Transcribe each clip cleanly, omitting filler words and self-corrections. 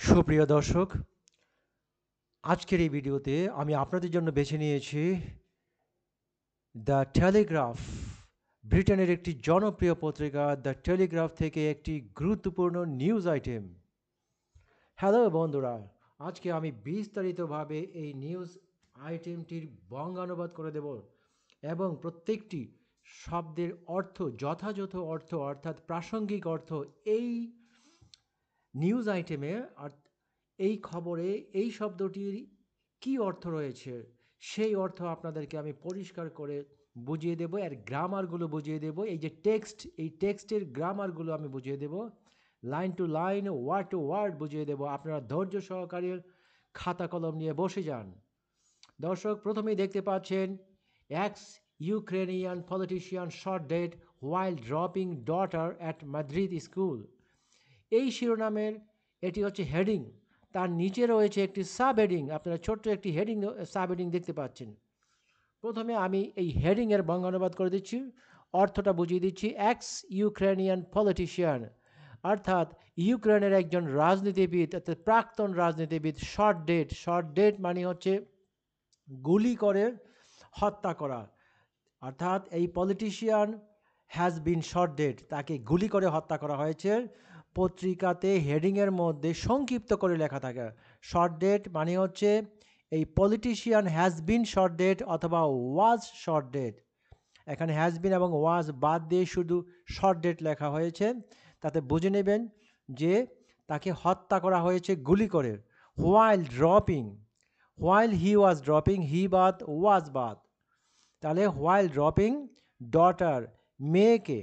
সুপ্রিয় দর্শক, আজকের এই ভিডিওতে আমি আপনাদের জন্য বেছে নিয়েছি দ্য টেলিগ্রাফ, ব্রিটেনের একটি জনপ্রিয় পত্রিকা দ্য টেলিগ্রাফ থেকে একটি গুরুত্বপূর্ণ নিউজ আইটেম। হ্যালো বন্ধুরা, আজকে আমি বিস্তারিতভাবে এই নিউজ আইটেমটির বঙ্গানুবাদ করে দেব এবং প্রত্যেকটি শব্দের অর্থ, যথাযথ অর্থ অর্থাৎ প্রাসঙ্গিক অর্থ এই নিউজ আইটেমে আর এই খবরে এই শব্দটির কী অর্থ রয়েছে সেই অর্থ আপনাদেরকে আমি পরিষ্কার করে বুঝিয়ে দেব। এর গ্রামারগুলো বুঝিয়ে দেব। এই যে টেক্সট, এই টেক্সটের গ্রামারগুলো আমি বুঝিয়ে দেব, line to line, word to word বুঝিয়ে দেব। আপনারা ধৈর্য সহকারে খাতা কলম নিয়ে বসে যান। দর্শক, প্রথমেই দেখতে পাচ্ছেন, ex Ukrainian politician shot dead while dropping daughter at Madrid school. এই শিরোনামের এটি হচ্ছে হেডিং। তার নিচে রয়েছে একটি সাব হেডিং। আপনারা ছোট্ট একটি হেডিং, সাব হেডিং দেখতে পাচ্ছেন। প্রথমে আমি এই হেডিংয়ের বঙ্গানুবাদ করে দিচ্ছি, অর্থটা বুঝিয়ে দিচ্ছি। এক্স ইউক্রেনিয়ান পলিটিশিয়ান অর্থাৎ ইউক্রেনের একজন রাজনীতিবিদ, অর্থাৎ প্রাক্তন রাজনীতিবিদ, শর্ট ডেট মানে হচ্ছে গুলি করে হত্যা করা। অর্থাৎ এই politician has been shot dead, তাকে গুলি করে হত্যা করা হয়েছে। পত্রিকাতে হেডিংয়ের মধ্যে সংক্ষিপ্ত করে লেখা থাকে। শর্ট ডেট মানে হচ্ছে এই politician has been shot dead অথবা ওয়াজ শট ডেড। এখানে হ্যাজ বিন এবং ওয়াজ বাদ দিয়ে শুধু শর্ট ডেট লেখা হয়েছে। তাতে বুঝে নেবেন যে তাকে হত্যা করা হয়েছে গুলি করে। হোয়াইল হি ওয়াজ ড্রপিং, হি বাদ ওয়াজ বাদ। তাহলে হোয়াইল ড্রপিং ডটার, মেয়েকে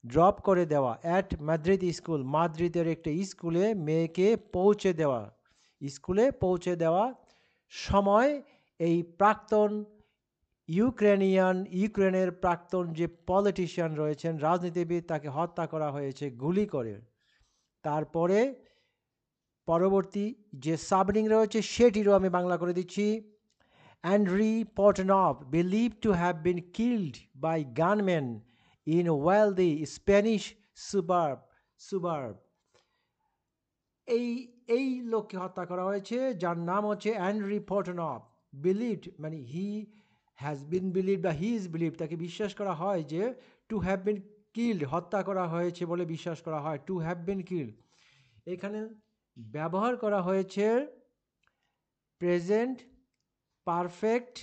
ড্রপ করে দেওয়া, অ্যাট মাদ্রিদ স্কুল, মাদ্রিদের একটা স্কুলে মেয়েকে পৌঁছে দেওয়া, স্কুলে পৌঁছে দেওয়া সময় এই প্রাক্তন ইউক্রেনের প্রাক্তন যে পলিটিশিয়ান রয়েছেন, রাজনীতিবিদ, তাকে হত্যা করা হয়েছে গুলি করে। তারপরে পরবর্তী যে সাবরিং রয়েছে সেটিরও আমি বাংলা করে দিচ্ছি। Andriy Portnov, believed to have been killed by gunmen in wealthy Spanish suburb. এই এই লোককে হত্যা করা হয়েছে যার নাম হচ্ছে অ্যান্ড্রি পর্টনভ। বিলিভড মানে হি হ্যাজ বিন বিলিভ বা হি ইজ বিলিভ, তাকে বিশ্বাস করা হয় যে টু হ্যাভ বিন কিল্ড, হত্যা করা হয়েছে বলে বিশ্বাস করা হয়। টু হ্যাভ বিন কিল্ড এখানে ব্যবহার করা হয়েছে প্রেজেন্ট পারফেক্ট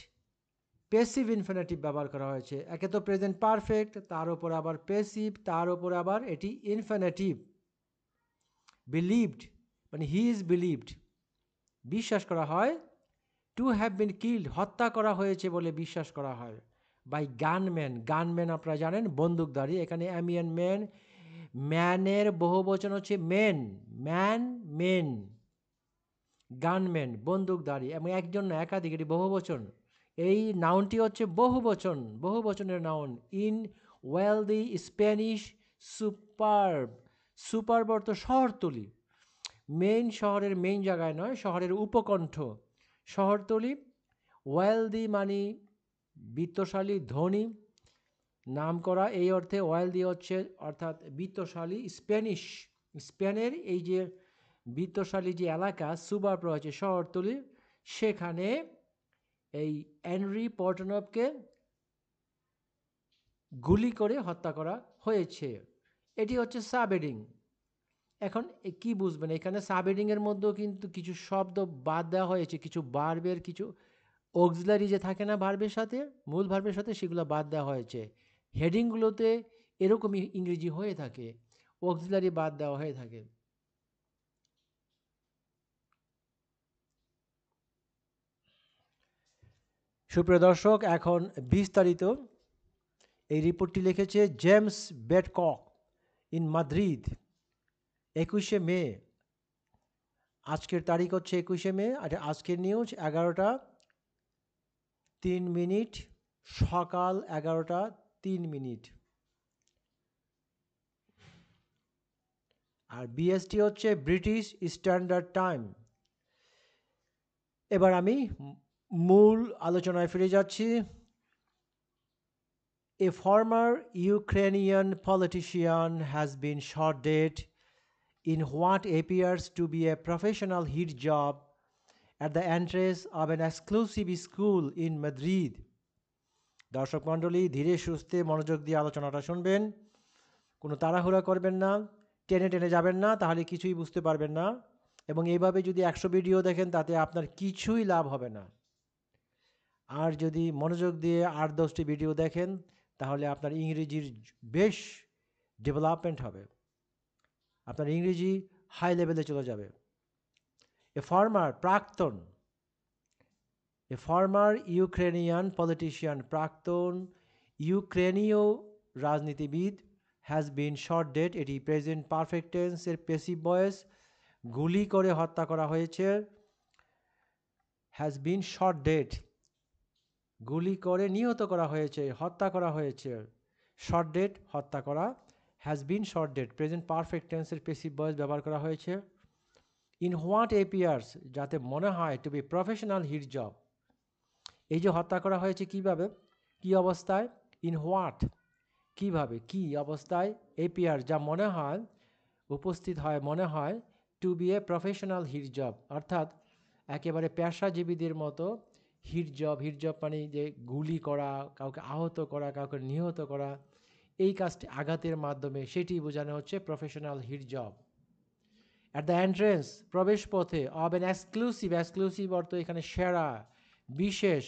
পেসিভ ইনফিনিটিভ ব্যবহার করা হয়েছে। একে তো প্রেজেন্ট পারফেক্ট, তার উপর আবার পেসিভ, তার উপর আবার এটি ইনফিনিটিভ। বিলিভড মানে হি ইজ বিলিভড, বিশ্বাস করা হয়। টু হ্যাভ বিন কিল্ড, হত্যা করা হয়েছে বলে বিশ্বাস করা হয়। বাই গানম্যান, গানম্যান আপনারা জানেন বন্দুকধারী। এখানে অ্যামিয়ান ম্যান, ম্যানের বহু বচন হচ্ছে মেন, মেন। গানম্যান বন্দুকধারী, এবং একজন না একাধিক, এটি বহু বচন। এই নাউনটি হচ্ছে বহু বচনের নাউন। ইন ওয়েলদি স্প্যানিশ সুপারব, সুপারব অর্থ শহরতলি। মেইন শহরের মেইন জায়গায় নয়, শহরের উপকণ্ঠ, শহরতলি। ওয়েলদি মানে বিত্তশালী, ধনী, নাম করা, এই অর্থে ওয়েলদি হচ্ছে অর্থাৎ বিত্তশালী। স্পেনের এই যে বিত্তশালী যে এলাকা সুবার্ব রয়েছে, শহরতলি, সেখানে এই অ্যান্ড্রি পর্টনভকে গুলি করে হত্যা করা হয়েছে। এটি হচ্ছে সাবহেডিং। এখন কি বুঝবেন, এখানে সাবহেডিংয়ের মধ্যেও কিন্তু কিছু শব্দ বাদ দেওয়া হয়েছে, কিছু ভার্বের, কিছু অক্সিলারি যে থাকে না ভার্বের সাথে, মূল ভার্বের সাথে, সেগুলো বাদ দেওয়া হয়েছে। হেডিংগুলোতে এরকমই ইংরেজি হয়ে থাকে, অক্সিলারি বাদ দেওয়া হয়ে থাকে। সুপ্রিয় দর্শক, এখন বিস্তারিত। এই রিপোর্টটি লিখেছে জেমস বেডকক ইন মাদ্রিদ, 21শে মে। আজকের তারিখ হচ্ছে 21শে মে। আর আজকের নিউজ 11টা 3 মিনিট, সকাল 11টা 3 মিনিট। আর বিএসটি হচ্ছে ব্রিটিশ স্ট্যান্ডার্ড টাইম। এবার আমি মূল আলোচনায় ফিরে যাচ্ছি। A former Ukrainian politician has been shot dead in what appears to be a professional hit job at the entrance of an exclusive school in Madrid. দর্শক মণ্ডলী, ধীরে সুস্থে মনোযোগ দিয়ে আলোচনাটা শুনবেন, কোনো তাড়াহুড়া করবেন না, টেনে টেনে যাবেন না, তাহলে কিছুই বুঝতে পারবেন না। এবং এইভাবে যদি 100 ভিডিও দেখেন তাতে আপনার কিছুই লাভ হবে না। আর যদি মনোযোগ দিয়ে 8-10টি ভিডিও দেখেন তাহলে আপনার ইংরেজির বেশ ডেভেলপমেন্ট হবে, আপনার ইংরেজি হাই লেভেলে চলে যাবে। এ ফর্মার ইউক্রেনিয়ান পলিটিশিয়ান, প্রাক্তন ইউক্রেনীয় রাজনীতিবিদ, হ্যাজ বিন শট ডেড, এটি প্রেজেন্ট পারফেক্ট টেন্সের প্যাসিভ ভয়েস, গুলি করে হত্যা করা হয়েছে। হ্যাজ বিন শট ডেড, গুলি করে নিহত করা হয়েছে, হত্যা করা হয়েছে। শট ডেড, হত্যা করা। Has been shot dead, present perfect টেন্সের প্যাসিভ ভয়েস ব্যবহার করা হয়েছে। ইন হোয়াট এপিয়ার্স, যাতে মনে হয় to be professional hit job. এই যে হত্যা করা হয়েছে কিভাবে, কি অবস্থায়, ইন হোয়াট কিভাবে, কি অবস্থায়, এপিয়ার যা মনে হয়, উপস্থিত হয়, মনে হয়, to be a professional hit job অর্থাৎ একেবারে পেশাজীবীদের মতো হিট জব মানে যে গুলি করা, কাউকে আহত করা, কাউকে নিহত করা, এই কাজটি আঘাতের মাধ্যমে, সেটি বোঝানো হচ্ছে professional hit job. At the entrance, প্রবেশ পথে, অব এন এক্সক্লুসিভ অর্থ এখানে সেরা, বিশেষ,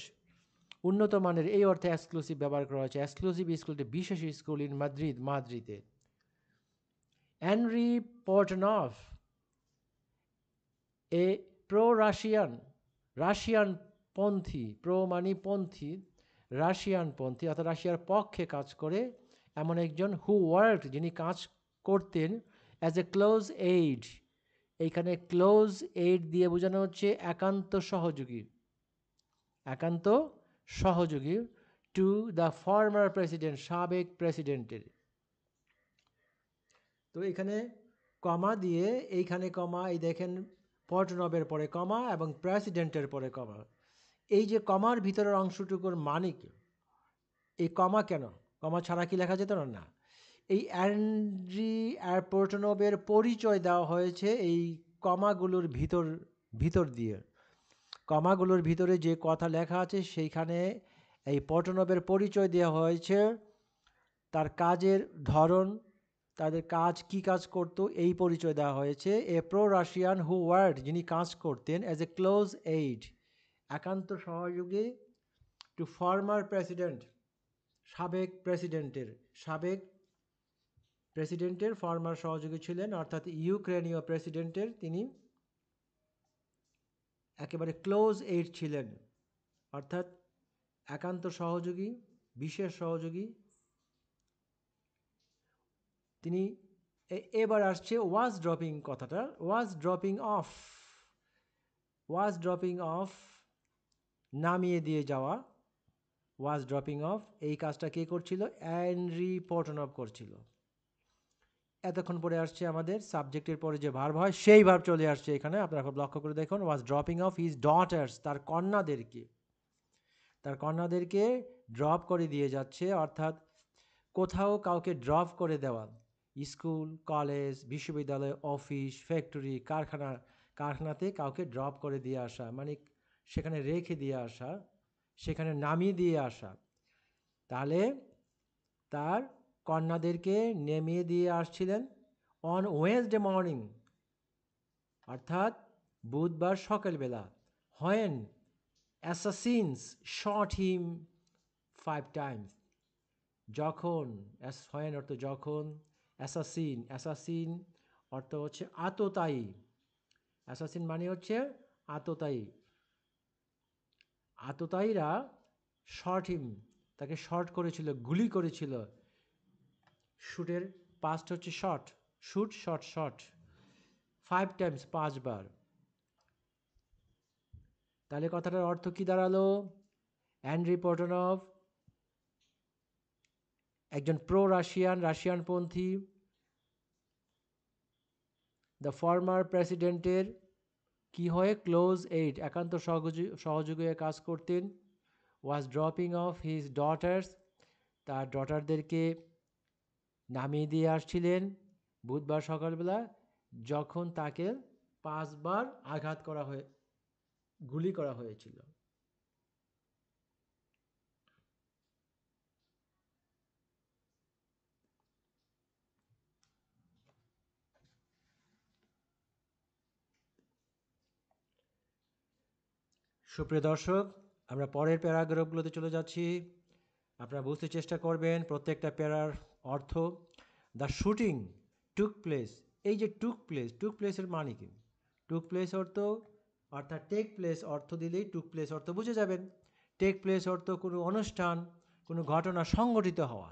উন্নত মানের, এই অর্থে এক্সক্লুসিভ ব্যবহার করা হয়েছে। এক্সক্লুসিভ স্কুলটি বিশেষ স্কুল ইন মাদ্রিদে। হেনরি পর্টনভ, এ প্রো রাশিয়ানপন্থী, প্রো মানে পন্থী, রাশিয়ানপন্থী অর্থাৎ রাশিয়ার পক্ষে কাজ করে এমন একজন, হু ওয়ার্কড, যিনি কাজ করতেন, অ্যাজ এ ক্লোজ এইড, এইখানে ক্লোজ এইড দিয়ে বোঝানো হচ্ছে একান্ত সহযোগী, টু দ্য ফর্মার প্রেসিডেন্ট, সাবেক প্রেসিডেন্টের। তো এখানে কমা দিয়ে, এইখানে কমা, এই দেখেন পর্টনবের পরে কমা এবং প্রেসিডেন্টের পরে কমা। এই যে কমার ভিতরের অংশটুকুর মানে কি, এই কমা কেন, কমা ছাড়া কি লেখা যেত না? এই অ্যান্ড্রি পর্টনবের পরিচয় দেওয়া হয়েছে এই কমাগুলোর ভিতর দিয়ে। কমাগুলোর ভিতরে যে কথা লেখা আছে সেইখানে এই পর্টনবের পরিচয় দেওয়া হয়েছে, তার কাজের ধরন, তাদের কাজ, কি কাজ করতো, এই পরিচয় দেওয়া হয়েছে। A pro Russian who worked, যিনি কাজ করতেন, অ্যাজ এ ক্লোজ এইড, একান্ত সহযোগী, টু ফর্মার প্রেসিডেন্ট, সাবেক প্রেসিডেন্টের ফর্মার সহযোগী ছিলেন, অর্থাৎ ইউক্রেনীয় প্রেসিডেন্টের তিনি একেবারে ক্লোজ এইড ছিলেন, অর্থাৎ একান্ত সহযোগী, বিশেষ সহযোগী তিনি। এবার আসছে ওয়াজ ড্রপিং কথাটা, ওয়াজ ড্রপিং অফ, নামিয়ে দিয়ে যাওয়া, ওয়াজ ড্রপিং অফ, এই কাজটা কে করছিল? হেনরি পর্টনব করছিল। এতক্ষণ পরে আসছে আমাদের সাবজেক্টের পরে যে ভার্ব হয় সেই ভার্ব চলে আসছে এখানে, আপনারা খুব লক্ষ্য করে দেখুন। ওয়াজ ড্রপিং অফ হিজ ডটার্স, তার কন্যাদেরকে ড্রপ করে দিয়ে যাচ্ছে, অর্থাৎ কোথাও কাউকে ড্রপ করে দেওয়া, স্কুল, কলেজ, বিশ্ববিদ্যালয়, অফিস, ফ্যাক্টরি, কারখানাতে কাউকে ড্রপ করে দিয়ে আসা, মানে সেখানে রেখে দিয়ে আসা, সেখানে নামিয়ে দিয়ে আসা। তাহলে তার কন্যাদেরকে নেমিয়ে দিয়ে আসছিলেন অন ওয়েডনেসডে মর্নিং, অর্থাৎ বুধবার সকালবেলা। When Assassin's shot him 5 times, যখন, হোয়েন অর্থ যখন, অ্যাসাসিন অর্থ হচ্ছে আততায়ী, অ্যাসাসিন মানে হচ্ছে আততায়ীরা শট হিম, তাকে শর্ট করেছিল, গুলি করেছিল। শুটের পাস্ট হচ্ছে শট, শট 5 times, 5 বার। তাহলে কথাটার অর্থ কি দাঁড়ালো? হেনরি পর্টনভ একজন প্রো রাশিয়ানপন্থী, দ্য ফর্মার প্রেসিডেন্টের কি হয়? ক্লোজ এইড, একান্ত সহযোগী কাজ করতেন। ওয়াজ ড্রপিং অফ হিজ ডটার্স, তার ডটারদেরকে নামিয়ে দিয়ে আসছিলেন বুধবার সকালবেলা। যখন তাকে 5 বার আঘাত করা হয়ে গুলি করা হয়েছিল। সুপ্রিয় দর্শক, আমরা পরের প্যারাগ্রাফগুলোতে চলে যাচ্ছি। আপনারা বুঝতে চেষ্টা করবেন প্রত্যেকটা প্যারার অর্থ। দ্য শুটিং টুক প্লেস, এই যে টুক প্লেসের মানে কি? টুক প্লেস অর্থ অর্থাৎ টেক প্লেস অর্থ দিলেই টুক প্লেস অর্থ বুঝে যাবেন। টেক প্লেস অর্থ কোনো অনুষ্ঠান, কোনো ঘটনা সংঘটিত হওয়া,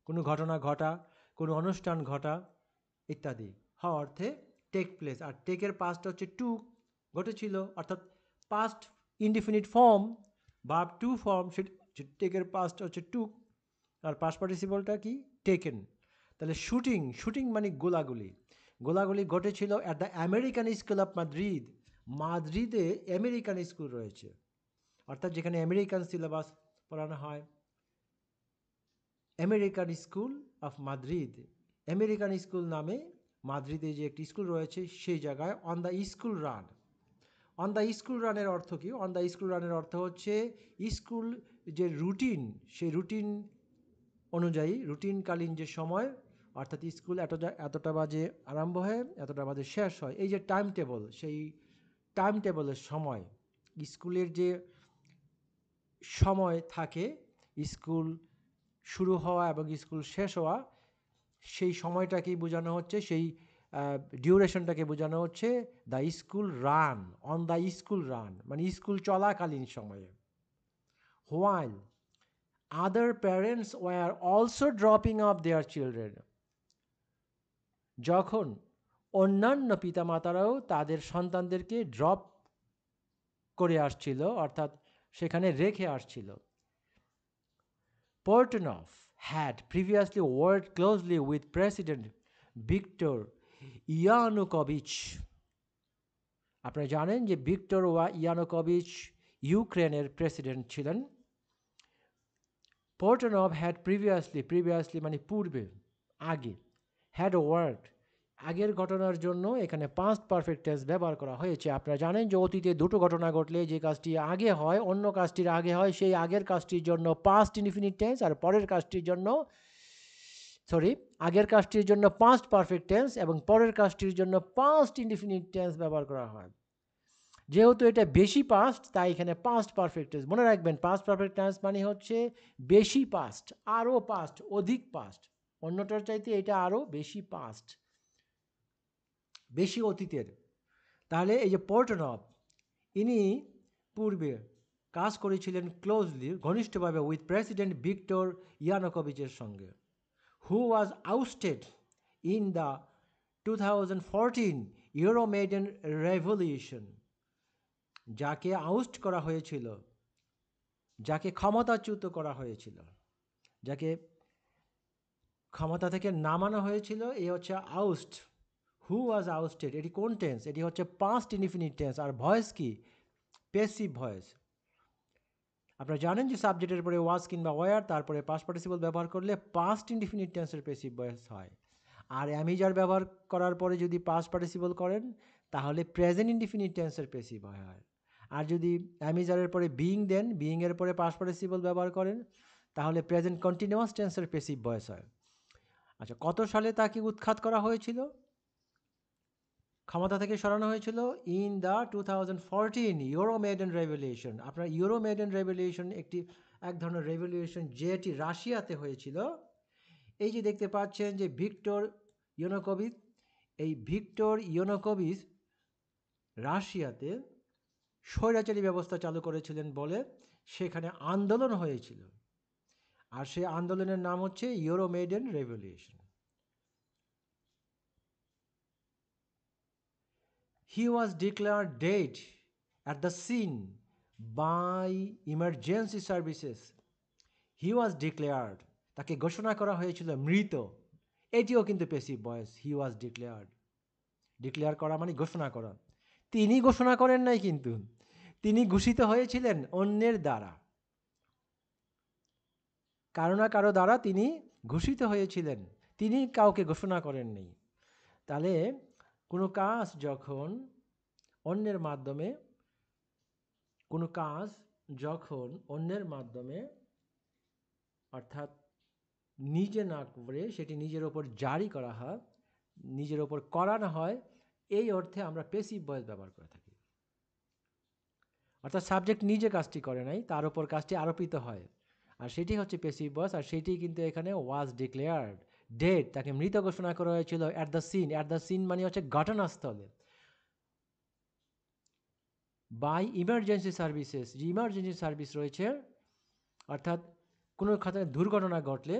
কোনো ঘটনা ঘটা, কোনো অনুষ্ঠান ঘটা ইত্যাদি হওয়া অর্থে টেক প্লেস। আর টেকের পাস্ট হচ্ছে টুক, ঘটেছিল, অর্থাৎ past indefinite form verb two form, সেটা টেকের পাস্ট হচ্ছে টুক, আর পাস্ট পার্টিসিপলটা কি? টেকেন। তাহলে শুটিং মানে গোলাগুলি। গোলাগুলি ঘটেছিল at the American school of Madrid. মাদ্রিদে আমেরিকান স্কুল রয়েছে, অর্থাৎ যেখানে আমেরিকান সিলেবাস পড়ানো হয়। American school of Madrid, American school নামে মাদ্রিদে যে একটি স্কুল রয়েছে সেই জায়গায় on the school run. On the school রানের অর্থ কি? অন দ্য স্কুল রানের অর্থ হচ্ছে স্কুল যে রুটিন, সেই রুটিন অনুযায়ী রুটিনকালীন যে সময়, অর্থাৎ স্কুল এতটা বাজে আরম্ভ হয়ে এতটা বাজে শেষ হয়, এই যে টাইম টেবল, সেই টাইম টেবলের সময়, স্কুলের যে সময় থাকে স্কুল শুরু হওয়া এবং স্কুল শেষ হওয়া, সেই সময়টাকেই বোঝানো হচ্ছে, সেই ডিউরেশনটাকে বোঝানো হচ্ছে the school run, on the school run মানে স্কুল চলাকালীন সময়ে। While other parents were also dropping off their children, যখন অন্যান্য পিতামাতারাও তাদের সন্তানদেরকে ড্রপ করে আসছিল, অর্থাৎ সেখানে রেখে আসছিল। Portnoy had previously worked closely with President Viktor Yanukovych. আপনারা জানেন যে ভিক্টর ইয়ানুকোভিচ ইউক্রেনের প্রেসিডেন্ট ছিলেন। Portnoy had previously মানে পূর্বে, আগে, had worked, আগের ঘটনার জন্য এখানে পাস্ট পারফেক্ট টেন্স ব্যবহার করা হয়েছে। আপনারা জানেন যে অতীতে দুটো ঘটনা ঘটলে যে কাজটি আগে হয়, অন্য কাজটির আগে হয়, সেই আগের কাজটির জন্য পাস্ট ইনডিফিনিট টেন্স, আর পরের কাজটির জন্য আগের কাজটির জন্য পাস্ট পারফেক্ট টেন্স এবং পরের কাজটির জন্য পাস্ট ইনডিফিনিট টেন্স ব্যবহার করা হয়। যেহেতু এটা বেশি পাস্ট, তাই এখানে পাস্ট পারফেক্ট টেন্স। মনে রাখবেন পাস্ট পারফেক্ট টেন্স মানে হচ্ছে বেশি পাস্ট, আরও পাস্ট, অধিক পাস্ট, অন্যটার চাইতে এটা আরও বেশি পাস্ট, বেশি অতীতের। তাহলে এই যে পোর্টনভ, ইনি পূর্বে কাজ করেছিলেন ক্লোজলি, ঘনিষ্ঠভাবে উইথ প্রেসিডেন্ট ভিক্টর ইয়ানুকোভিচের সঙ্গে, হু ওয়াজ ousted in the 2014 Euromaidan revolution, যাকে আউস্ট করা হয়েছিল, যাকে ক্ষমতাচ্যুত করা হয়েছিল, যাকে ক্ষমতা থেকে নামানো হয়েছিল, এই হচ্ছে আউস্ট। হু ওয়াজ আউস্টেড, এটি কোন টেন্স? এটি হচ্ছে পাস্ট ইনডিফিনিট টেন্স। আর ভয়েস কি? Passive voice. আপনারা জানেন যে সাবজেক্টের পরে ওয়াজ কিংবা ওয়ার, তারপরে পাস্ট পার্টিসিপল ব্যবহার করলে পাস্ট ইনডিফিনিট টেন্সের প্যাসিভ ভয়েস হয়। আর অ্যামিজার ব্যবহার করার পরে যদি পাস্ট পার্টিসিপল করেন তাহলে প্রেজেন্ট ইনডিফিনিট টেন্সের প্যাসিভ হয়। আর যদি অ্যামিজারের পরে বিইং দেন, বিইংয়ের পরে পাস্ট পার্টিসিপল ব্যবহার করেন তাহলে প্রেজেন্ট কন্টিনিউয়াস টেন্সের প্যাসিভ ভয়েস হয়। আচ্ছা, কত সালে তাকে উৎখাত করা হয়েছিল, ক্ষমতা থেকে সরানো হয়েছিল? In the 2014 Euromaidan revolution. আপনার ইউরোমেডেন রেভলিউশন এক ধরনের রেভলিউশন যেটি রাশিয়াতে হয়েছিল। এই যে দেখতে পাচ্ছেন যে ভিক্টর ইয়ানুকোভিচ, এই ভিক্টর ইয়ানুকোভিচ রাশিয়াতে স্বৈরাচারী ব্যবস্থা চালু করেছিলেন বলে সেখানে আন্দোলন হয়েছিল, আর সেই আন্দোলনের নাম হচ্ছে ইউরোমেডেন revolution. He was declared dead at the scene by emergency services. He was declared, তাকে ঘোষণা করা হয়েছিল মৃত। এটিও কিন্তু passive voice. He was declared, declare করা মানে ঘোষণা করা। তিনি ঘোষণা করেন নাই, কিন্তু তিনি ঘোষিত হয়েছিলেন অন্যের দ্বারা, কারো না কারো দ্বারা তিনি ঘোষিত হয়েছিলেন, তিনি কাউকে ঘোষণা করেননি। তাহলে কোনো কাজ যখন অন্যের মাধ্যমে কোনো কাজ যখন অন্যের মাধ্যমে অর্থাৎ নিজে না করে সেটি নিজের ওপর জারি করা হয়, নিজের ওপর করানো হয়, এই অর্থে আমরা প্যাসিভ ভয়েস ব্যবহার করে থাকি। অর্থাৎ সাবজেক্ট নিজে কাজটি করে নাই, তার উপর কাজটি আরোপিত হয়, আর সেটি হচ্ছে প্যাসিভ ভয়েস। আর সেটি কিন্তু এখানে ওয়াজ ডিক্লেয়ার্ড ডেড, তাকে মৃত ঘোষণা করা হয়েছিল at the scene. At the scene মানে হচ্ছে ঘটনাস্থলে। বাই ইমার্জেন্সি সার্ভিসেস, যে ইমার্জেন্সি সার্ভিস রয়েছে, অর্থাৎ কোনো খাতে দুর্ঘটনা ঘটলে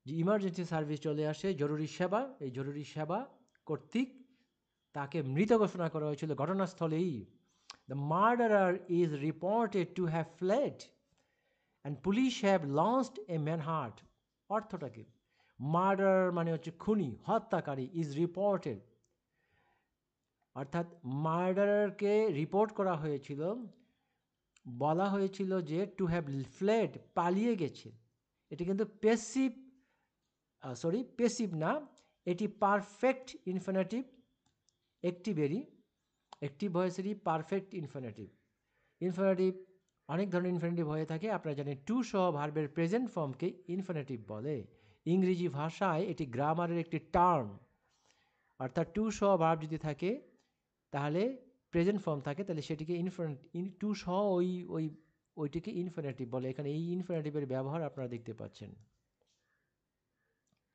যে ইমার্জেন্সি সার্ভিস চলে আসে, জরুরি সেবা, এই জরুরি সেবা কর্তৃক তাকে মৃত ঘোষণা করা হয়েছিল ঘটনাস্থলেই। The murderer is reported to have fled and police have launched a manhunt. অর্থটা কি? মার্ডারার মানে হচ্ছে খুনি, হত্যাকারী, ইজ রিপোর্টেড, অর্থাৎ মার্ডারারকে রিপোর্ট করা হয়েছিল, বলা হয়েছিল যে টু হ্যাভ ফ্লেড, পালিয়ে গেছে। এটি কিন্তু প্যাসিভ, প্যাসিভ না, এটি পারফেক্ট ইনফিনিটিভ, একটিভ ভয়েসেরই পারফেক্ট ইনফিনিটিভ। ইনফিনিটিভ অনেক ধরনের ইনফিনিটিভ হয়ে থাকে, আপনারা জানেন টু সহ ভার্বের প্রেজেন্ট ফর্মকে ইনফিনিটিভ বলে। ইংরেজি ভাষায় এটি গ্রামারের একটি টার্ম, অর্থাৎ টু সহ ভার্ব যদি থাকে তাহলে প্রেজেন্ট ফর্ম থাকে, তাহলে সেটিকে টু সহ ওইটিকে ইনফিনিটিভ বলে। এখানে এই ইনফিনিটিভের ব্যবহার আপনারা দেখতে পাচ্ছেন,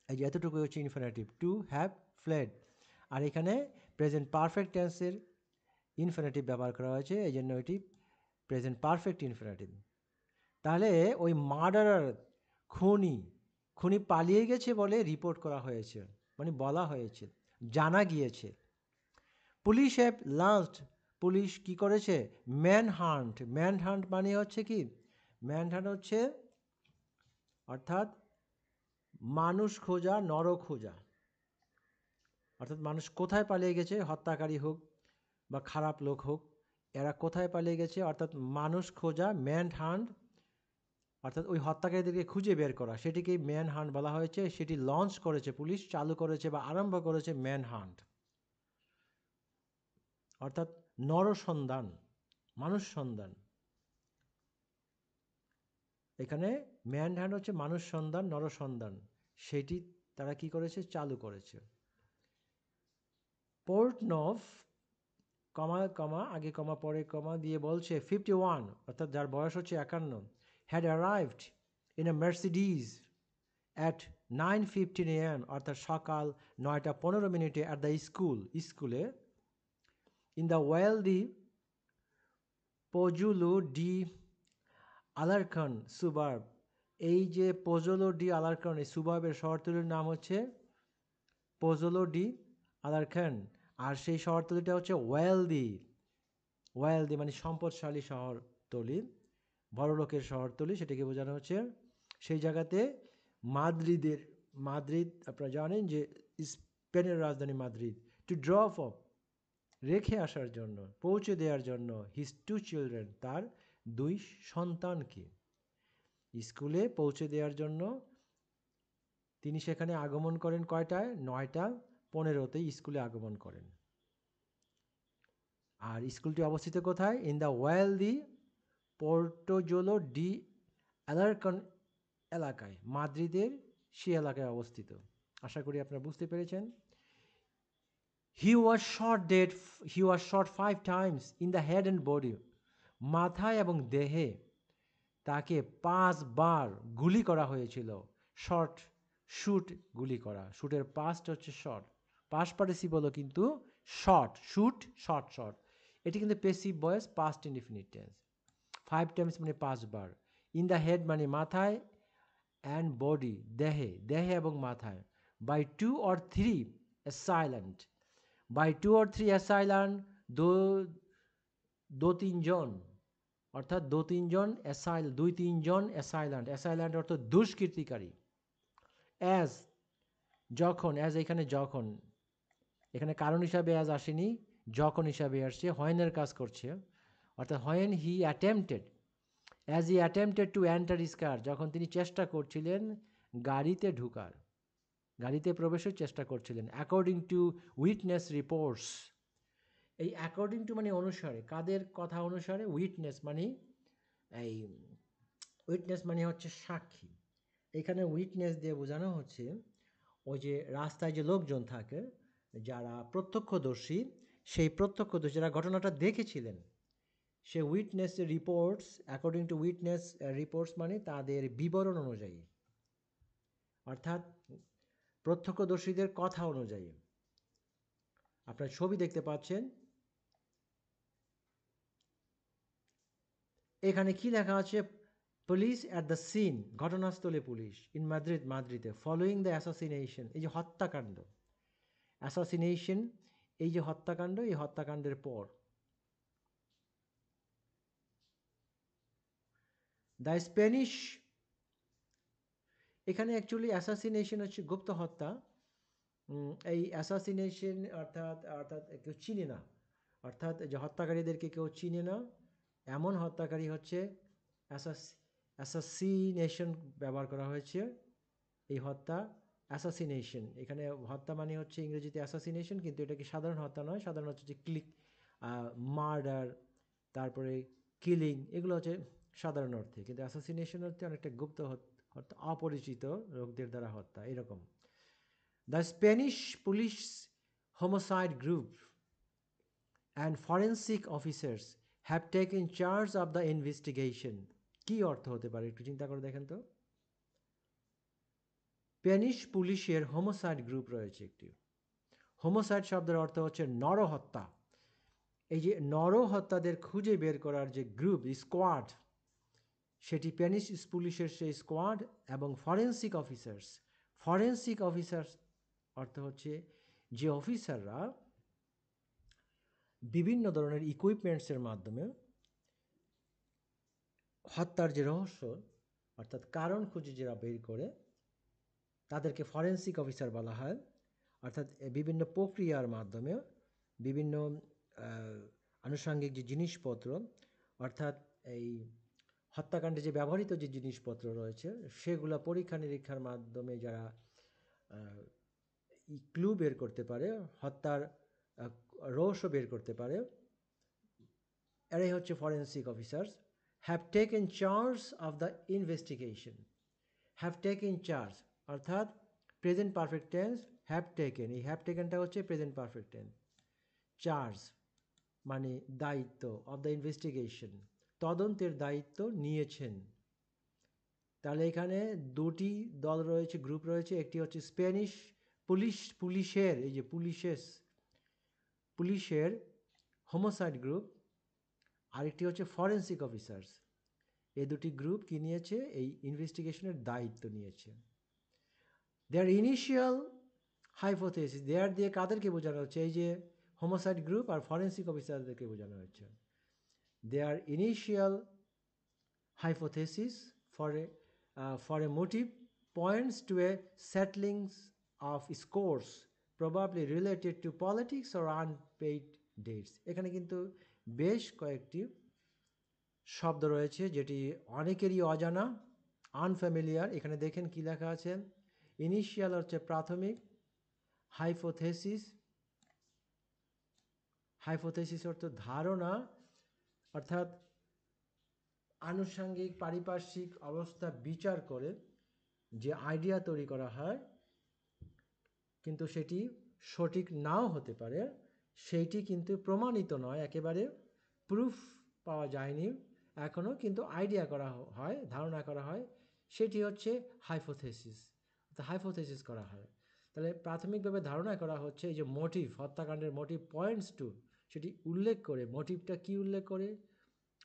এই যে এতটুকু হচ্ছে ইনফিনিটিভ, টু হ্যাভ ফ্লেড। আর এখানে প্রেজেন্ট পারফেক্ট টেন্সের ইনফিনিটিভ ব্যবহার করা হয়েছে, এই জন্য এটি প্রেজেন্ট পারফেক্ট ইনফিনিটিভ। তাহলে ওই মার্ডারার, খুনি পালিয়ে গেছে বলে রিপোর্ট করা হয়েছে, মানে বলা হয়েছে, জানা গিয়েছে। পুলিশ হ্যাভ লঞ্চড, পুলিশ কি করেছে? ম্যানহান্ট। ম্যানহান্ট মানে হচ্ছে কি? ম্যানহান্ট হচ্ছে অর্থাৎ মানুষ খোঁজা, নর খোঁজা। অর্থাৎ মানুষ কোথায় পালিয়ে গেছে, হত্যাকারী হোক বা খারাপ লোক হোক, এরা কোথায় পালিয়ে গেছে, অর্থাৎ মানুষ খোঁজা, ম্যান হান্ট, অর্থাৎ ওই হত্যাকারীদেরকে খুঁজে বের করা, সেটিকেই ম্যান হান্ট বলা হয়েছে। সেটি লঞ্চ করেছে পুলিশ, চালু করেছে বা আরম্ভ করেছে ম্যান হান্ট, অর্থাৎ নরসন্ধান, মানুষ সন্ধান। এখানে ম্যান হান্ট হচ্ছে মানুষ সন্ধান, নরসন্ধান, সেটি তারা কি করেছে? চালু করেছে। পোর্টনভ, আগে কমা পরে কমা দিয়ে বলছে 51, অর্থাৎ যার বয়স হচ্ছে 51, had arrived in a Mercedes at 9:15 AM, অর্থাৎ সকাল 9:15 at the স্কুলে in the wealthy Pozuelo di Alarcon suburb। এই যে পোজোলো ডি আলারকন, এই সুবার্বের শহরতলির নাম হচ্ছে পোজোলো ডি আলারকন, আর সেই শহরতলিটা হচ্ছে ওয়েলদি মানে সম্পদশালী শহরতলি, বড়লোকের শহরতলি, সেটাকে বোঝানো হচ্ছে। সেই জায়গাতে মাদ্রিদ আপনারা জানেন যে স্পেনের রাজধানী মাদ্রিদ, টু ড্রপ অফ, রেখে আসার জন্য, পৌঁছে দেওয়ার জন্য, হিজ টু চিলড্রেন, তার দুই সন্তানকে স্কুলে পৌঁছে দেওয়ার জন্য তিনি সেখানে আগমন করেন। কয়টায়? 9:15 স্কুলে আগমন করেন। আর স্কুলটি অবস্থিত কোথায়? ইন দ্য ওয়েলদি পোর্টোজোলো ডি অ্যালারকন এলাকায়, মাদ্রিদের সেই এলাকায় অবস্থিত। আশা করি আপনারা বুঝতে পেরেছেন। He was shot 5 times in the head and body, মাথায় এবং দেহে তাকে 5 বার গুলি করা হয়েছিল। শুট, গুলি করা, শুটের পাস্ট হচ্ছে শট, পাস্ট পার্টিসিপল কিন্তু শট। এটি কিন্তু passive voice, past indefinite tense. 5 times মানে 5 বার। ইন দ্য হেড মানে মাথায়, অ্যান্ড বডি দেহে এবং মাথায়। বাই 2 or 3 অ্যাসাইল্যান্ট, বাই 2 or 3 অ্যাসাইল্যান্ট, দো তিনজন, অর্থাৎ দুই তিনজন অ্যাসাইল্যান্ট অর্থাৎ দুষ্কৃতিকারী। এখানে কারণ হিসাবে অ্যাজ আসেনি, যখন হিসাবে আসছে, হয়েনের কাজ করছে, অর্থাৎ when he attempted to enter his কার, যখন তিনি চেষ্টা করছিলেন গাড়িতে ঢুকার, গাড়িতে প্রবেশের চেষ্টা করছিলেন। অ্যাকর্ডিং টু উইটনেস রিপোর্টস, এই অ্যাকর্ডিং টু মানে অনুসারে, কাদের কথা অনুসারে? উইটনেস মানে এই উইটনেস মানে হচ্ছে সাক্ষী। এখানে উইটনেস দিয়ে বোঝানো হচ্ছে ওই যে রাস্তায় যে লোকজন থাকে যারা প্রত্যক্ষদর্শী, সেই প্রত্যক্ষদর্শী যারা ঘটনাটা দেখেছিলেন, সে witness reports, according to witness reports মানে তাদের বিবরণ অনুযায়ী, অর্থাৎ প্রত্যক্ষদর্শীদের কথা অনুযায়ী। আপনার ছবি দেখতে পাচ্ছেন, এখানে কি লেখা আছে? পুলিশ অ্যাট দ্য সিন, ঘটনাস্থলে পুলিশ, ইন মাদ্রিদ, মাদ্রিদে, ফলোয়িং দ্য অ্যাসাসিনেশন, এই যে হত্যাকাণ্ড, অ্যাসাসিনেশন এই যে হত্যাকাণ্ড, এই হত্যাকাণ্ডের পর, দ্য স্প্যানিশ, এখানে অ্যাকচুয়ালি অ্যাসাসিনেশন হচ্ছে গুপ্ত হত্যা। এই অ্যাসাসিনেশন অর্থাৎ অর্থাৎ কেউ চিনে না, অর্থাৎ যে হত্যাকারীদেরকে কেউ চিনে না, এমন হত্যাকারী হচ্ছে অ্যাসাসিনেশন ব্যবহার করা হয়েছে। এই হত্যা অ্যাসাসিনেশন, এখানে হত্যা মানে হচ্ছে ইংরেজিতে অ্যাসাসিনেশন, কিন্তু এটা কি সাধারণ হত্যা নয়, সাধারণ হচ্ছে যে মার্ডার, তারপরে কিলিং, এগুলো হচ্ছে সাধারণ অর্থে, কিন্তু অ্যাসাসিনেশন অর্থে অনেকটা গুপ্ত হত্যা, অপরিচিত লোকদের দ্বারা হত্যা, এরকম। The Spanish police homicide group and forensic officers have taken charge of the investigation. কী অর্থ হতে পারে একটু চিন্তা করে দেখেন তো। স্প্যানিশ পুলিশের হোমোসাইড গ্রুপ রয়েছে একটি। হোমোসাইড শব্দের অর্থ হচ্ছে নরহত্যা। এই যে নরহত্যাদের খুঁজে বের করার যে গ্রুপ, স্কোয়াড, সেটি স্প্যানিশ পুলিশের সেই স্কোয়াড এবং ফরেন্সিক অফিসার্স। ফরেন্সিক অফিসার্স অর্থ হচ্ছে যে অফিসাররা বিভিন্ন ধরনের ইকুইপমেন্টসের মাধ্যমে হত্যার যে রহস্য, অর্থাৎ কারণ খুঁজে যারা বের করে, তাদেরকে ফরেন্সিক অফিসার বলা হয়। অর্থাৎ বিভিন্ন প্রক্রিয়ার মাধ্যমে বিভিন্ন আনুষঙ্গিক যে জিনিসপত্র, অর্থাৎ এই হত্যাকাণ্ডে যে ব্যবহৃত যে জিনিসপত্র রয়েছে, সেগুলো পরীক্ষা নিরীক্ষার মাধ্যমে যারা ক্লু বের করতে পারে, হত্যার রহস্য বের করতে পারে, এরাই হচ্ছে forensic officers. Have taken charge of the investigation. Have taken charge অর্থাৎ present perfect tense, have taken, এই হ্যাভ টেকেনটা হচ্ছে প্রেজেন্ট পারফেক্ট টেন্স। চার্জ মানে দায়িত্ব, অফ দ্য ইনভেস্টিগেশন, তদন্তের দায়িত্ব নিয়েছেন। তাহলে এখানে দুটি দল রয়েছে, গ্রুপ রয়েছে। একটি হচ্ছে স্প্যানিশ পুলিশের, এই যে পুলিশের হোমোসাইড গ্রুপ, আরেকটি হচ্ছে ফরেন্সিক অফিসার্স। এই দুটি গ্রুপ কি নিয়েছে? এই ইনভেস্টিগেশনের দায়িত্ব নিয়েছে। দেয়ার ইনিশিয়াল হাইপোথেসিস, দেয়ার দিয়ে কাদেরকে বোঝানো হচ্ছে? এই যে হোমোসাইড গ্রুপ আর ফরেন্সিক অফিসারদেরকে বোঝানো হচ্ছে। দেয়ার initial hypothesis for a motive points to a settling of scores probably related to politics or unpaid debts. এখানে কিন্তু বেশ কয়েকটি শব্দ রয়েছে যেটি অনেকেরই অজানা, আনফ্যামিলিয়ার। এখানে দেখেন কি লেখা আছে। ইনিশিয়াল হচ্ছে প্রাথমিক, হাইপোথেসিস অর্থ ধারণা, অর্থাৎ আনুষঙ্গিক পারিপার্শ্বিক অবস্থা বিচার করে যে আইডিয়া তৈরি করা হয়, কিন্তু সেটি সঠিক নাও হতে পারে, সেইটি কিন্তু প্রমাণিত নয়, একেবারে প্রুফ পাওয়া যায়নি এখনও, কিন্তু আইডিয়া করা হয়, ধারণা করা হয়, সেটি হচ্ছে হাইপোথেসিস। হাইপোথেসিস করা হয়। তাহলে প্রাথমিকভাবে ধারণা করা হচ্ছে এই যে মোটিভ, হত্যাকাণ্ডের মোটিভ পয়েন্টস টু, সেটি উল্লেখ করে, মোটিভটা কি উল্লেখ করে,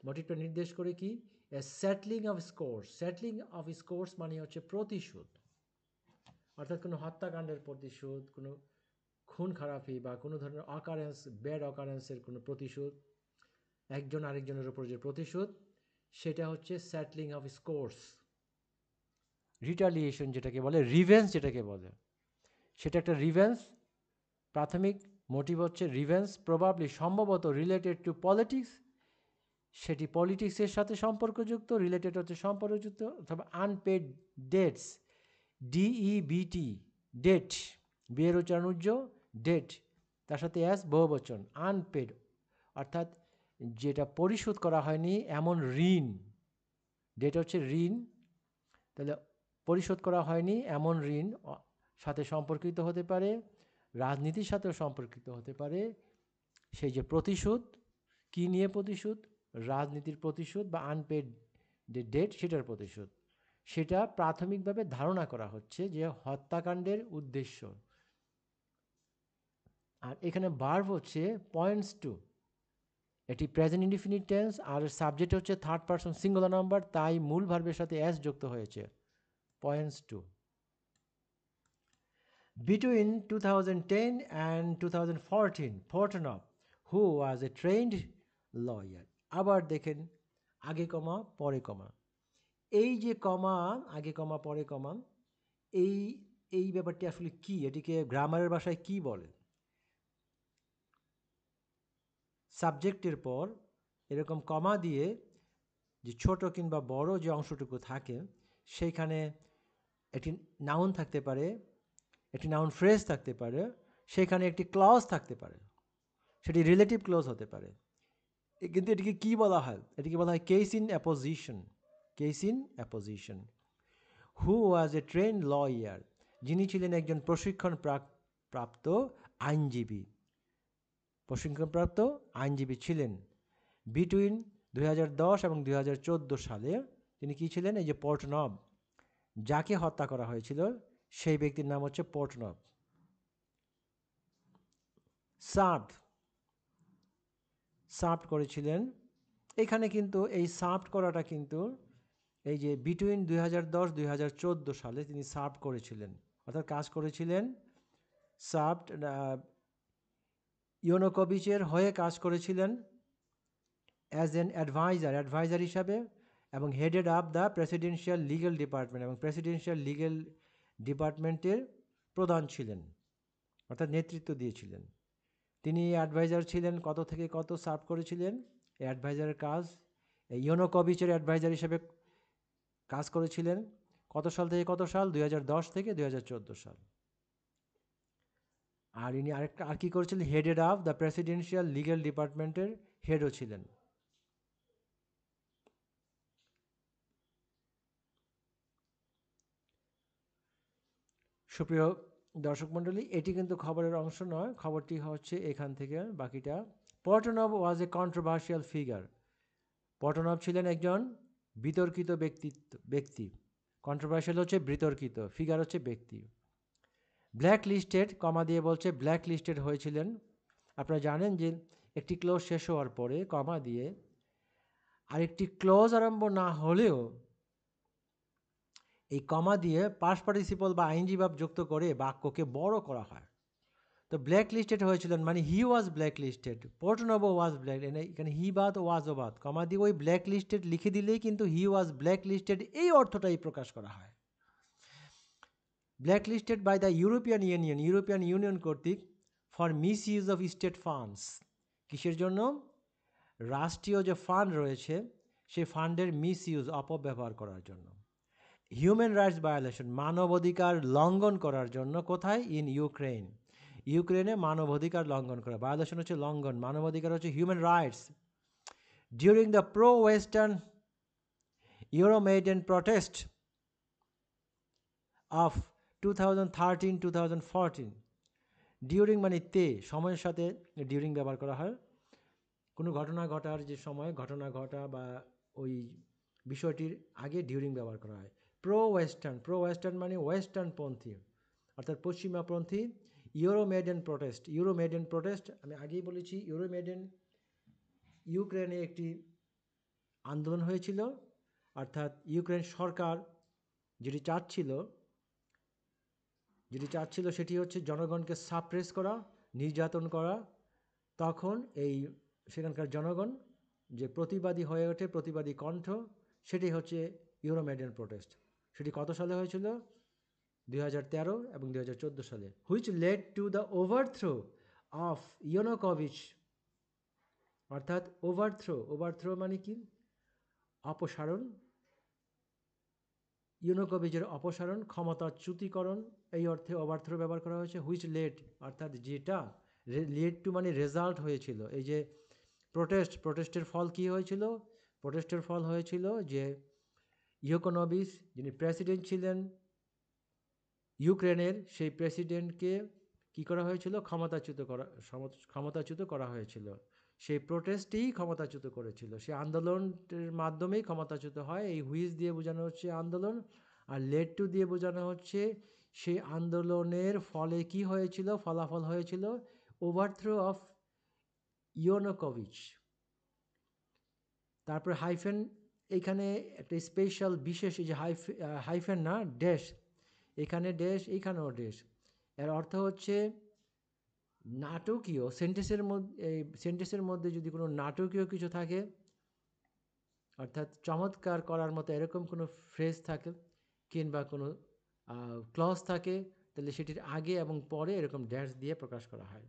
মোটিভটা নির্দেশ করে কি? A settling of scores. Settling of scores মানে হচ্ছে প্রতিশোধ, অর্থাৎ কোনো হত্যাকাণ্ডের প্রতিশোধ, কোনো খুন খারাপি বা কোনো ধরনের অকারেন্স, ব্যাড অকারেন্সের কোনো প্রতিশোধ, একজন আরেকজনের উপর যে প্রতিশোধ, সেটা হচ্ছে সেটলিং অফ স্কোর্স। রিটালিয়েশন যেটাকে বলে, রিভেন্স যেটাকে বলে, সেটা একটা রিভেন্স। প্রাথমিক মোটিভ হচ্ছে রিভেন্স, প্রবাবলি সম্ভবত রিলেটেড টু পলিটিক্স, সেটি পলিটিক্সের সাথে সম্পর্কযুক্ত, রিলেটেড হচ্ছে সম্পর্কযুক্ত, অথবা আনপেড ডেটস, ডিইবিটি, ডেট, বিয়ের উচ্চারণ উজ্জ, ডেট তার সাথে অ্যাস বহুবচন, আনপেড অর্থাৎ যেটা পরিশোধ করা হয়নি এমন ঋণ, ডেট হচ্ছে ঋণ, তাহলে পরিশোধ করা হয়নি এমন ঋণ সাথে সম্পর্কিত হতে পারে, রাজনীতির সাথেও সম্পর্কিত হতে পারে। সেই যে প্রতিশোধ, কী নিয়ে প্রতিশোধ, রাজনীতির প্রতিশোধ বা আনপেড যে ডেট সেটার প্রতিশোধ, সেটা প্রাথমিকভাবে ধারণা করা হচ্ছে যে হত্যাকাণ্ডের উদ্দেশ্য। আর এখানে ভার্ব হচ্ছে পয়েন্টস টু, এটি প্রেজেন্ট ইনডিফিনিট টেন্স আর সাবজেক্ট হচ্ছে থার্ড পারসন সিঙ্গুলার নাম্বার, তাই মূল ভার্বের সাথে এস যুক্ত হয়েছে, points two. Between 2010 and 2014, Portnoy, who was a trained lawyer, আবার দেখেন আগে কমা পরে কমা, এই যে কমা আগে কমা পরে কমা, এই এই ব্যাপারটি আসলে কি, এটিকে গ্রামারের ভাষায় কি বলে? সাবজেক্টের পর এরকম কমা দিয়ে যে ছোট কিংবা বড় যে অংশটুকু থাকে সেইখানে একটি নাউন থাকতে পারে, একটি নাউন ফ্রেজ থাকতে পারে, সেখানে একটি ক্লজ থাকতে পারে, সেটি রিলেটিভ ক্লজ হতে পারে, কিন্তু এটিকে কি বলা হয়? এটিকে বলা হয় case in apposition, case in apposition. Who was A train lawyer, যিনি ছিলেন একজন প্রশিক্ষণ প্রাপ্ত আইনজীবী, প্রশিক্ষণপ্রাপ্ত আইনজীবী ছিলেন। বিটুইন 2010 এবং 2014 সালে তিনি কী ছিলেন? এই যে পোর্টনব, যাকে হত্যা করা হয়েছিল সেই ব্যক্তির নাম হচ্ছে পোর্টনব। সার্ভড করেছিলেন, এখানে কিন্তু এই সার্ভড করাটা কিন্তু এই যে বিটুইন 2010-2014 সালে তিনি সার্ভ করেছিলেন, অর্থাৎ কাজ করেছিলেন, সার্ভড ইউনুকোভিচের হয়ে কাজ করেছিলেন অ্যাজ এন অ্যাডভাইজার হিসাবে, এবং headed up the presidential legal department, এবং প্রেসিডেন্সিয়াল লিগ্যাল ডিপার্টমেন্টের প্রধান ছিলেন, অর্থাৎ নেতৃত্ব দিয়েছিলেন। তিনি অ্যাডভাইজার ছিলেন, কত থেকে কত সার্ভ করেছিলেন এই অ্যাডভাইজারের কাজ, ইউনুকোভিচের অ্যাডভাইজার হিসেবে কাজ করেছিলেন কত সাল থেকে কত সাল? 2010 থেকে 2014 সাল। আর ইনি আর কি করেছিলেন? Headed up the presidential legal ডিপার্টমেন্টের হেডও ছিলেন। সুপ্রিয় দর্শক মণ্ডলী, এটি কিন্তু খবরের অংশ নয়, খবরটি হচ্ছে এখান থেকে বাকিটা। পর্টনব ওয়াজ এ কন্ট্রোভার্সিয়াল ফিগার, পর্টনব ছিলেন একজন বিতর্কিত ব্যক্তি, কন্ট্রোভার্সিয়াল হচ্ছে বিতর্কিত, ফিগার হচ্ছে ব্যক্তি। ব্ল্যাক লিস্টেড, কমা দিয়ে বলছে ব্ল্যাক লিস্টেড হয়েছিলেন। আপনারা জানেন যে একটি ক্লোজ শেষ হওয়ার পরে কমা দিয়ে আরেকটি ক্লোজ আরম্ভ না হলেও এই কমা দিয়ে পাস্ট পার্টিসিপল বা আইনজি ভাব যুক্ত করে বাক্যকে বড় করা হয়। তো ব্ল্যাক লিস্টেড হয়েছিলেন মানে হি ওয়াজ ব্ল্যাক লিস্টেড, পোর্টনবো ওয়াজ ব্ল্যাক, এখানে হি বাদ ওয়াজ ও বাদ, কমা দিয়ে ওই ব্ল্যাক লিস্টেড লিখে দিলেই কিন্তু হি ওয়াজ ব্ল্যাক লিস্টেড এই অর্থটাই প্রকাশ করা হয়। Blacklisted by the European Union কর্তৃক for misuse of state funds, কিসের জন্য? রাষ্ট্রীয় যে ফান্ড রয়েছে সেই ফান্ডের মিস ইউজ, অপব্যবহার করার জন্য। হিউম্যান রাইটস ভায়োলেশন, মানবাধিকার লঙ্ঘন করার জন্য, কোথায়? ইন ইউক্রেন, ইউক্রেনে মানবাধিকার লঙ্ঘন করা, ভায়োলেশন হচ্ছে লঙ্ঘন, মানবাধিকার হচ্ছে human rights. During the pro western Euromaidan protest of 2013-2014, during মানে তে, সময়ের সাথে ডিউরিং ব্যবহার করা হয়, কোনো ঘটনা ঘটার যে সময় ঘটনা ঘটা বা ওই বিষয়টির আগে ডিউরিং ব্যবহার করা হয়। প্রো ওয়েস্টার্ন মানে ওয়েস্টার্নপন্থী, অর্থাৎ পশ্চিমাপন্থী। ইউরোমেডেন প্রটেস্ট আমি আগেই বলেছি, ইউক্রেনে একটি আন্দোলন হয়েছিল, অর্থাৎ ইউক্রেন সরকার যেটি চাচ্ছিল সেটি হচ্ছে জনগণকে সাপ্রেস করা, নির্যাতন করা। তখন এই সেখানকার জনগণ যে প্রতিবাদী হয়ে ওঠে, প্রতিবাদী কণ্ঠ, সেটি হচ্ছে ইউরোমেডেন প্রোটেস্ট। সেটি কত সালে হয়েছিল? 2013 এবং 2014 সালে। Which led to the overthrow of Yanukovych, অর্থাৎ ওভারথ্রো মানে কি? অপসারণ, ইউনুকোভিচের অপসারণ, ক্ষমতাচ্যুতিকরণ এই অর্থে ওভারথ্রো ব্যবহার করা হয়েছে। হুইচ লেড অর্থাৎ যেটা লেড টু মানে রেজাল্ট হয়েছিল। এই যে প্রোটেস্টের ফল কী হয়েছিল? প্রোটেস্টের ফল হয়েছিল যে ইউকোনবিস যিনি প্রেসিডেন্ট ছিলেন ইউক্রেনের, সেই প্রেসিডেন্টকে কী করা হয়েছিল? ক্ষমতাচ্যুত করা হয়েছিল। সেই প্রোটেস্টেই ক্ষমতাচ্যুত করেছিল, সেই আন্দোলনের মাধ্যমেই ক্ষমতাচ্যুত হয়। এই হুইজ দিয়ে বোঝানো হচ্ছে আন্দোলন, আর লেড টু দিয়ে বোঝানো হচ্ছে সেই আন্দোলনের ফলে কি হয়েছিল, ফলাফল হয়েছিল ওভারথ্রো অফ ইউনুকোভিচ। তারপর হাইফেন, এখানে একটা স্পেশাল বিশেষ, এই যে হাইফেন না, ড্যাশ, এখানে ড্যাশ, এইখানেও ড্যাশ। এর অর্থ হচ্ছে নাটকীয় সেন্টেন্সের মধ্যে যদি কোনো নাটকীয় কিছু থাকে, অর্থাৎ চমৎকার করার মতো এরকম কোনো ফ্রেজ থাকে কিংবা কোনো ক্লজ থাকে, তাহলে সেটির আগে এবং পরে এরকম ড্যাশ দিয়ে প্রকাশ করা হয়।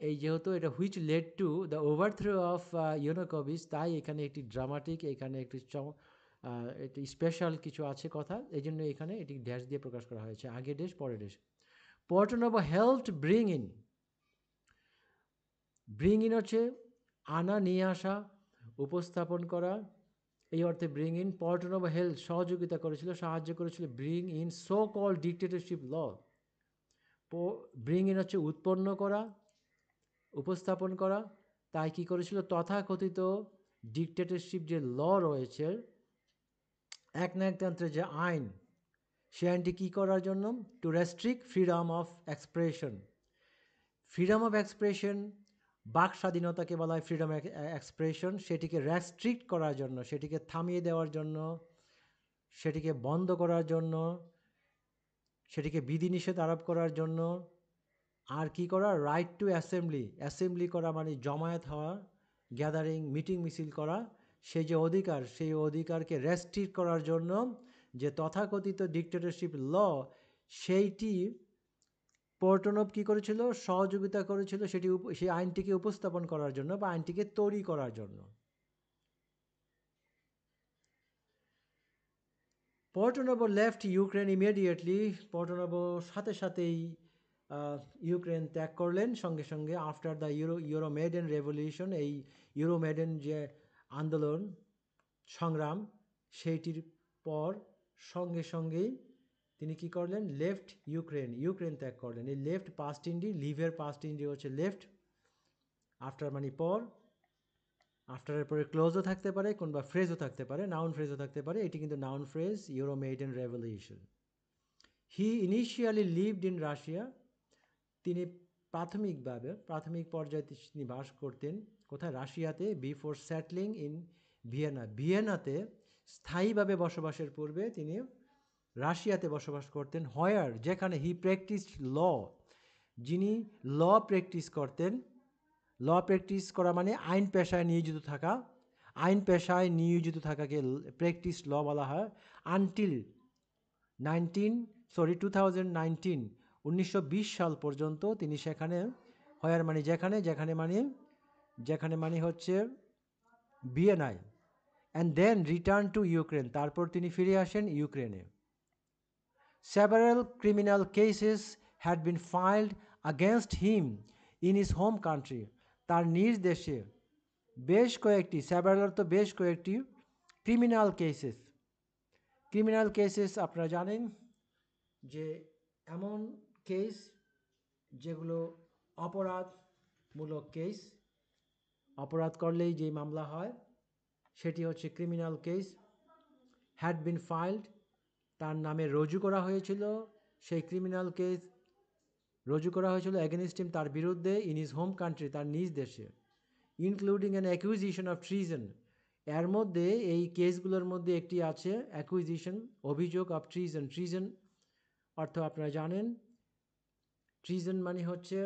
এই যেহেতু এটা which led to the overthrow of Yanukovych, তাই এখানে একটি ড্রামাটিক, এখানে একটি একটি স্পেশাল কিছু আছে কথা, এই জন্য এখানে এটি ড্যাশ দিয়ে প্রকাশ করা হয়েছে, আগে ড্যাশ পরে ড্যাশ। পর্টনোভো হেল্পড ব্রিং ইন হচ্ছে আনা, নিয়ে আসা, উপস্থাপন করা, এই অর্থে ব্রিং ইন। পর্টনোভো হেল্প সহযোগিতা করেছিল, সাহায্য করেছিল bring in so call dictatorship law. Bring in হচ্ছে উৎপন্ন করা, উপস্থাপন করা, তাই কী করেছিল? তথাকথিত ডিক্টেটরশিপ যে ল রয়েছে, একনায়কতন্ত্রের যে আইন, সে আইনটি কী করার জন্য? To restrict freedom of expression. Freedom of expression, বাক স্বাধীনতাকে বলা হয় ফ্রিডম এক্সপ্রেশন, সেটিকে রেস্ট্রিক্ট করার জন্য, সেটিকে থামিয়ে দেওয়ার জন্য, সেটিকে বন্ধ করার জন্য, সেটিকে বিধিনিষেধ আরোপ করার জন্য। আর কি করা? রাইট টু অ্যাসেম্বলি করা মানে জমায়েত হওয়া, গ্যাদারিং, মিটিং মিছিল করা, সেই যে অধিকার, সেই অধিকারকে রেস্ট্রিক্ট করার জন্য যে তথাকথিত ডিক্টেটরশিপ ল, সেইটি পর্টনোভ কী করেছিল? সহযোগিতা করেছিল সেই আইনটিকে উপস্থাপন করার জন্য বা আইনটিকে তৈরি করার জন্য। পর্টনোভো লেফট ইউক্রেন ইমিডিয়েটলি, পর্টনোভো সাথে সাথেই ইউক্রেন ত্যাগ করলেন, সঙ্গে সঙ্গে। আফটার দ্য ইউরোমেডেন রেভলিউশন, এই ইউরোমেডেন যে আন্দোলন সংগ্রাম, সেইটির পর সঙ্গে সঙ্গেই তিনি কি করলেন? লেফট ইউক্রেন ত্যাগ করলেন। এই লেফট পাস্ট ইন্ডি, লিভের পাস্ট ইন্ডি হচ্ছে লেফট, আফটার মানে পর, আফটারের পরে ক্লোজও থাকতে পারে, কোনবা ফ্রেজও থাকতে পারে, নাউন ফ্রেজও থাকতে পারে, এটি কিন্তু noun phrase, Euromaidan revolution. He initially lived in Russia, তিনি প্রাথমিক পর্যায়ে তিনি বাস করতেন কোথায়? রাশিয়াতে। বিফোর সেটলিং ইন ভিয়েনাতে স্থায়ীভাবে বসবাসের পূর্বে তিনি রাশিয়াতে বসবাস করতেন। হোয়ার, যেখানে হি প্র্যাকটিসড ল, যিনি ল প্র্যাকটিস করতেন। ল প্র্যাকটিস করা মানে আইন পেশায় নিয়োজিত থাকা, আইন পেশায় নিয়োজিত থাকাকে প্র্যাকটিস ল বলা হয়। আনটিল 1919 সাল পর্যন্ত তিনি সেখানে, হোয়ার মানে যেখানে মানে হচ্ছে ভিয়েনায়। And then return to Ukraine, তারপর তিনি ফিরে আসেন ইউক্রেনে। Several criminal cases had been filed against him in his home country, তার নিজ দেশে বেশ কয়েকটি, সেভারাল তো বেশ কয়েকটি, ক্রিমিনাল কেসেস আপনারা জানেন যে এমন কেস যেগুলো অপরাধমূলক কেস, অপরাধ করলেই যে মামলা হয় সেটি হচ্ছে ক্রিমিনাল কেস। হ্যাড বিন ফাইলড, তার নামে রুজু করা হয়েছিল, সেই ক্রিমিনাল কেস রুজু করা হয়েছিল এগেনস্ট হিম, তার বিরুদ্ধে, ইন হিজ হোম কান্ট্রি, তার নিজ দেশে। Including an acquisition of treason, এর মধ্যে এই কেসগুলোর মধ্যে একটি আছে অ্যাকুইজিশন, অভিযোগ অফ ট্রিজন অর্থ আপনারা জানেন, ট্রিজন মানে হচ্ছে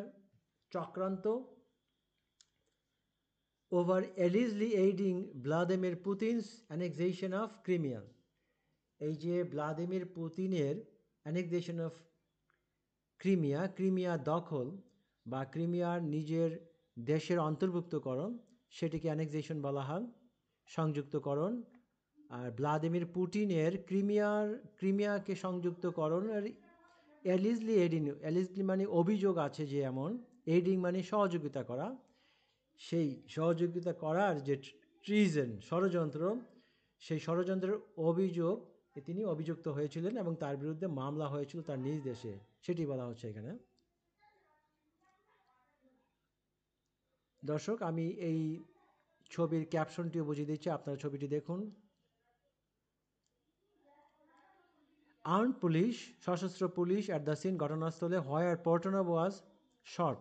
চক্রান্ত। Over allegedly aiding Vladimir Putin's annexation of Crimea, এই যে ভ্লাদিমির পুতিনের অ্যানেক্সেশন অফ ক্রিমিয়া দখল বা ক্রিমিয়ার নিজের দেশের অন্তর্ভুক্তকরণ, সেটিকে অ্যানেক্সেশন বলা হয়, সংযুক্তকরণ। আর ভ্লাদিমির পুটিনের ক্রিমিয়াকে সংযুক্তকরণ আর অ্যালিজলি মানে অভিযোগ আছে যে এমন, এইডিং মানে সহযোগিতা করা, সেই সহযোগিতা করার যে ট্রিজন ষড়যন্ত্র, সেই ষড়যন্ত্রের অভিযোগ তিনি অভিযুক্ত হয়েছিলেন এবং তার বিরুদ্ধে মামলা হয়েছিল তার নিজ দেশে, সেটি বলা হচ্ছে এখানে। দর্শক, আমি এই ছবির ক্যাপশনটিও বুঝিয়ে দিচ্ছি, আপনারা ছবিটি দেখুন। আর্মড পুলিশ, সশস্ত্র পুলিশ অ্যাট দ্য সিন, ঘটনাস্থলে, হোয়ার পর্টনভ ওয়াজ শট,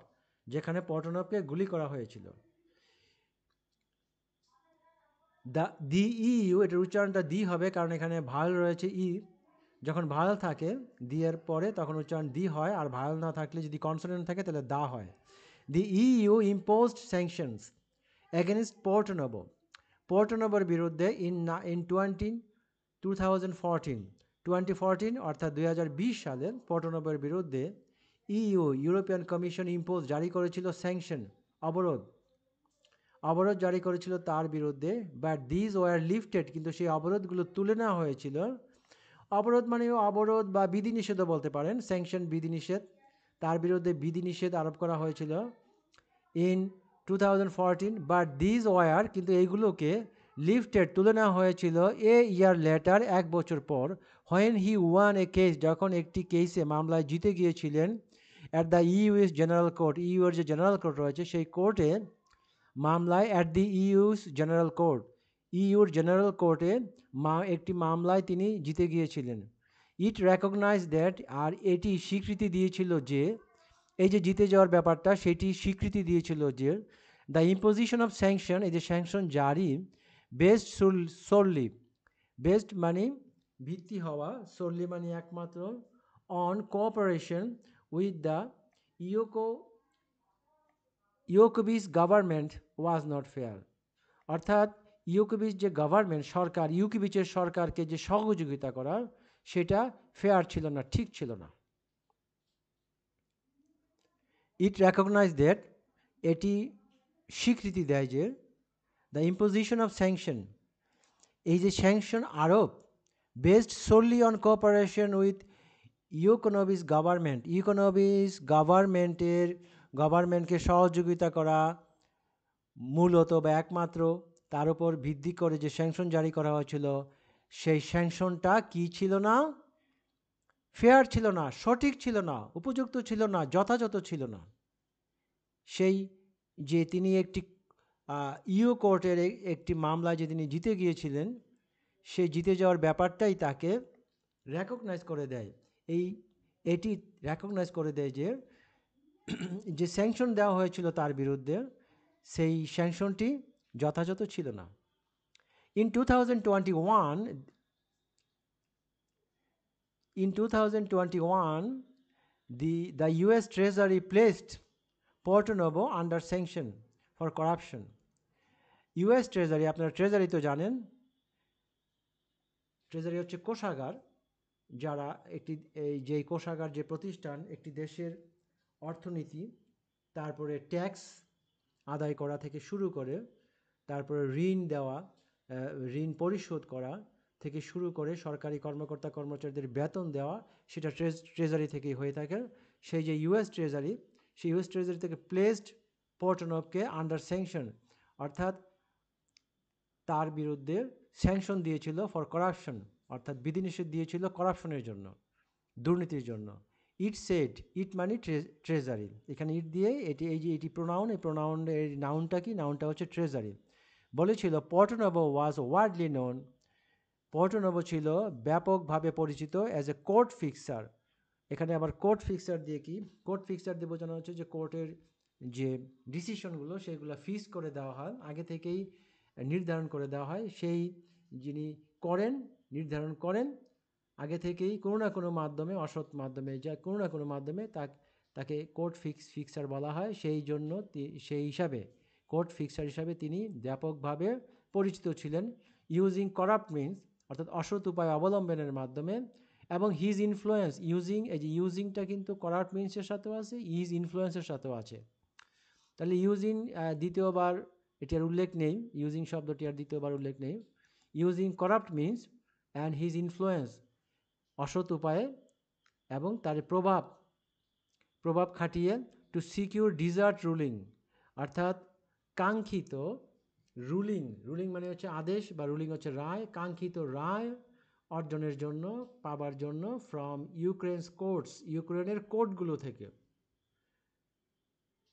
যেখানে পর্টনভকে গুলি করা হয়েছিল। দি ইউ, এটার উচ্চারণটা দি হবে কারণ এখানে ভাল রয়েছে ই, যখন ভাল থাকে দি এর পরে তখন উচ্চারণ দি হয়, আর ভাল না থাকলে যদি কনসোনেন্ট থাকে তাহলে দা হয়। দি ইউ ইম্পোজড স্যাংশনস এগেনস্ট পোর্টো-নোভো, পোর্টো-নোভোর বিরুদ্ধে ইন 2014 অর্থাৎ 2020 সালে পোর্টো-নোভোর বিরুদ্ধে ইউরোপিয়ান কমিশন ইম্পোজ জারি করেছিল স্যাংশন, অবরোধ জারি করেছিল তার বিরুদ্ধে। বাট দিজ ওয়ার লিফটেড, কিন্তু সেই অবরোধগুলো তুলে নেওয়া হয়েছিল। অবরোধ মানে অবরোধ বা বিধিনিষেধও বলতে পারেন, স্যাংশন বিধিনিষেধ, তার বিরুদ্ধে বিধিনিষেধ আরোপ করা হয়েছিল ইন 2014। বাট দিজ ওয়ার, কিন্তু এইগুলোকে লিফটেড তুলে নেওয়া হয়েছিল এ ইয়ার লেটার, এক বছর পর, when he won a case, যখন একটি কেসে মামলায় জিতে গিয়েছিলেন at the EU's general court, ইউএর যে জেনারেল কোর্ট রয়েছে সেই কোর্টে, মামলায় at the EU's general court, ইউর জেনারেল কোর্টে একটি মামলায় তিনি জিতে গিয়েছিলেন। ইট রেকগনাইজ দ্যাট, আর এটি স্বীকৃতি দিয়েছিল যে, এই যে জিতে যাওয়ার ব্যাপারটা সেটি স্বীকৃতি দিয়েছিল যে, দ্য ইম্পোজিশন অফ স্যাংশন, এই যে স্যাংশন জারি, বেসড সোললি, বেসড মানে ভিত্তি হওয়া, সোললি মানে একমাত্র, on cooperation with the Yukovych government was not fair, অর্থাৎ ইউকোভিচ যে গভর্নমেন্ট সরকার, ইউকোভিচের সরকারকে যে সহযোগিতা করা সেটা ফেয়ার ছিল না, ঠিক ছিল না। ইট রেকগনাইজ দ্যাট, এটি স্বীকৃতি দেয় যে, দ্য ইম্পোজিশন অফ স্যাংশন, এই যে স্যাংশন আরোপ, based solely on cooperation with Yukonovych government, Yukonovych গভর্নমেন্টকে সহযোগিতা করা মূলত বা একমাত্র, তার উপর ভিত্তি করে যে স্যাংশন জারি করা হয়েছিল, সেই স্যাংশনটা কি ছিল না? ফেয়ার ছিল না, সঠিক ছিল না, উপযুক্ত ছিল না, যথাযথ ছিল না। সেই যে তিনি একটি ইউ কোর্টের একটি মামলায় যে তিনি জিতে গিয়েছিলেন, সেই জিতে যাওয়ার ব্যাপারটাই তাকে রেকগনাইজ করে দেয়, এটি রেকগনাইজ করে দেয় যে, যে স্যাংশন দেওয়া হয়েছিল তার বিরুদ্ধে, সেই স্যাংশনটি যথাযথ ছিল না। In 2021, the US Treasury placed Porto-Novo under sanction for corruption. US Treasury, আপনারা ট্রেজারি তো জানেন, ট্রেজারি হচ্ছে কোষাগার, যারা যে কোষাগার, যে প্রতিষ্ঠান একটি দেশের অর্থনীতি, তারপরে ট্যাক্স আদায় করা থেকে শুরু করে, তারপরে ঋণ দেওয়া, ঋণ পরিশোধ করা থেকে শুরু করে সরকারি কর্মকর্তা কর্মচারীদের বেতন দেওয়া, সেটা ট্রেজারি থেকেই হয়ে থাকে। সেই যে ইউএস ট্রেজারি, সেই ইউএস ট্রেজারি থেকে প্লেসড পোর্টো-নোভোকে আন্ডার স্যাংশন, অর্থাৎ তার বিরুদ্ধে স্যাংশন দিয়েছিল ফর করাপশন, অর্থাৎ বিধিনিষেধ দিয়েছিল করাপশনের জন্য, দুর্নীতির জন্য। ইট সেড, ইট মানে ট্রেজারি, এখানে ইট দিয়ে এটি প্রোনাউন, এই প্রোনাউনের নাউনটা কি? নাউনটা হচ্ছে ট্রেজারি। বলেছিল পোর্টো-নোভো ওয়াজ ওয়ার্ডলি নোন, পোর্টো-নোভো ছিল ব্যাপকভাবে পরিচিত অ্যাজ এ কোর্ট ফিক্সার। এখানে আবার কোর্ট ফিক্সার দিয়ে কি? কোর্ট ফিক্সার দিয়ে বোঝানো হচ্ছে যে কোর্টের যে ডিসিশনগুলো সেগুলো ফিক্স করে দেওয়া হয়, আগে থেকেই নির্ধারণ করে দেওয়া হয়। সেই যিনি নির্ধারণ করেন আগে থেকেই কোনো না কোনো মাধ্যমে, অসৎ মাধ্যমে, যা কোনো না কোনো মাধ্যমে তাকে কোর্ট ফিক্সার বলা হয়। সেই হিসাবে কোর্ট ফিক্সার হিসাবে তিনি ব্যাপকভাবে পরিচিত ছিলেন। ইউজিং করাপ্ট মিনস, অর্থাৎ অসৎ উপায় অবলম্বনের মাধ্যমে, এবং হিজ ইনফ্লুয়েন্স, এই যে ইউজিংটা কিন্তু করাপ্ট মিনসের সাথেও আছে, হিজ ইনফ্লুয়েন্সের সাথেও আছে। তাহলে ইউজিং দ্বিতীয়বার এটি আর উল্লেখ নেই, ইউজিং শব্দটি আর দ্বিতীয়বার উল্লেখ নেই, using corrupt means and his influence, অসৎ উপায়ে এবং তার প্রভাব খাটিয়ে, টু সিকিউর ডিজার্ট রুলিং, অর্থাৎ কাঙ্ক্ষিত রুলিং মানে হচ্ছে আদেশ বা রুলিং হচ্ছে রায়, কাঙ্ক্ষিত রায় অর্জনের জন্য, পাবার জন্য, ফ্রম ইউক্রেনস কোর্টস, ইউক্রেনের কোর্টগুলো থেকে।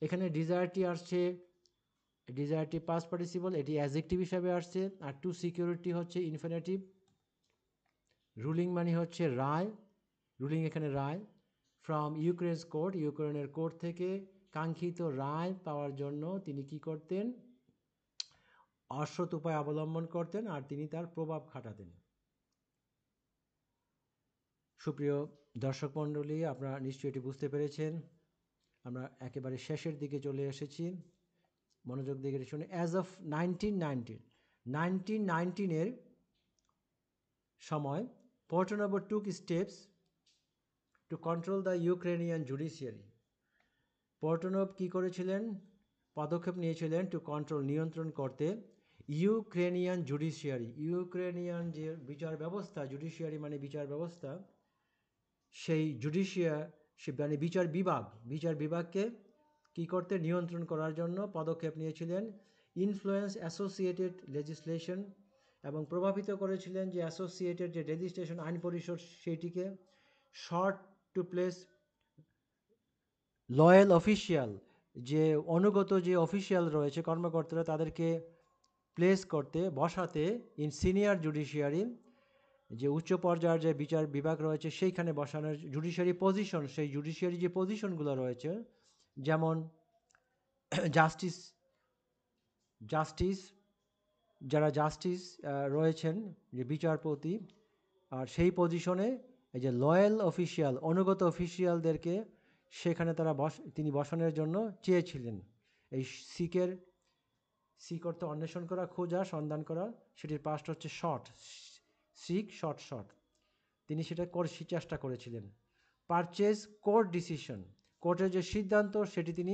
এখানে ডিজায়ারটি আসছে, ডিজায়ারটি পাস্ট পার্টিসিপল, এটি অ্যাডজেক্টিভ হিসাবে আসছে। আর টু সিকিউরিটি হচ্ছে ইনফিনিটিভ। রুলিং মানে হচ্ছে রায়, রুলিং এখানে রায়। ফ্রম ইউক্রেনস কোর্ট, ইউক্রেনের কোর্ট থেকে কাঙ্ক্ষিত রায় পাওয়ার জন্য তিনি কি করতেন? অসৎ উপায় অবলম্বন করতেন আর তিনি তার প্রভাব খাটাতেন। সুপ্রিয় দর্শক মণ্ডলী, আপনারা নিশ্চয়ই এটি বুঝতে পেরেছেন। আমরা একেবারে শেষের দিকে চলে এসেছি, মনোযোগ দিয়ে শুনে। অ্যাজ অফ 1919 সময় Portnov took steps to control the Ukrainian judiciary. Portnov কী করেছিলেন? পদক্ষেপ নিয়েছিলেন টু কন্ট্রোল, নিয়ন্ত্রণ করতে, ইউক্রেনিয়ান জুডিশিয়ারি, ইউক্রেনিয়ান যে বিচার ব্যবস্থা, জুডিশিয়ারি মানে বিচার ব্যবস্থা, সেই মানে বিচার বিভাগকে কী করতে? নিয়ন্ত্রণ করার জন্য পদক্ষেপ নিয়েছিলেন। ইনফ্লুয়েন্স অ্যাসোসিয়েটেড লেজিসলেশন, এবং প্রভাবিত করেছিলেন যে অ্যাসোসিয়েটেড যে লেজিসলেশন, আইন পরিষদ, সেইটিকে। Sought to place loyal official, যে অনুগত যে অফিসিয়াল রয়েছে, কর্মকর্তারা, তাদেরকে প্লেস করতে, বসাতে, ইন সিনিয়র জুডিশিয়ারি, যে উচ্চ পর্যায়ের যে বিচার বিভাগ রয়েছে সেইখানে বসানোর। জুডিশিয়ারি পজিশন, সেই জুডিশিয়ারি যে পজিশনগুলো রয়েছে, যেমন জাস্টিস যারা জাস্টিস রয়েছেন, যে বিচারপতি, আর সেই পজিশনে এই যে লয়াল অফিসিয়াল, অনুগত অফিসিয়ালদেরকে সেখানে তিনি বসানোর জন্য চেয়েছিলেন। এই সিক অর্থ অন্বেষণ করা, খোঁজা, সন্ধান করা, সেটির পাস্ট হচ্ছে শর্ট। তিনি সেটা চেষ্টা করেছিলেন। পারচেজ কোর্ট ডিসিশন, কোর্টের যে সিদ্ধান্ত সেটি তিনি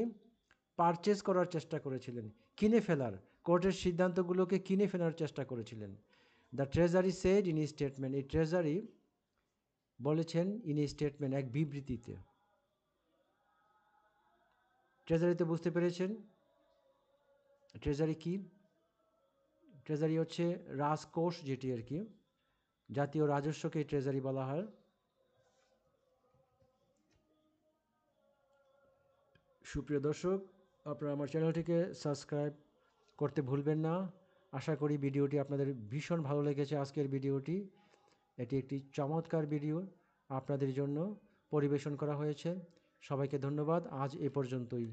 পারচেজ করার চেষ্টা করেছিলেন, কিনে ফেলার, কোর্টের সিদ্ধান্তগুলোকে কিনে ফেলার চেষ্টা করেছিলেন। The treasury said in statement, এই ট্রেজারি বলেছেন ইন স্টেটমেন্ট, এক বিবৃতিতে। ট্রেজারিতে বুঝতে পেরেছেন ট্রেজারি কি? ট্রেজারি হচ্ছে রাজকোষ, যেটি আর কি, জাতীয় রাজস্বকে ট্রেজারি বলা হয়। সুপ্রিয় দর্শক, আপনারা আমার চ্যানেলটিকে সাবস্ক্রাইব করতে ভুলবেন না। আশা করি ভিডিওটি আপনাদের ভীষণ ভালো লেগেছে। আজকের ভিডিওটি, এটি একটি চমৎকার ভিডিও আপনাদের জন্য পরিবেশন করা হয়েছে। সবাইকে ধন্যবাদ। আজ এ পর্যন্তই।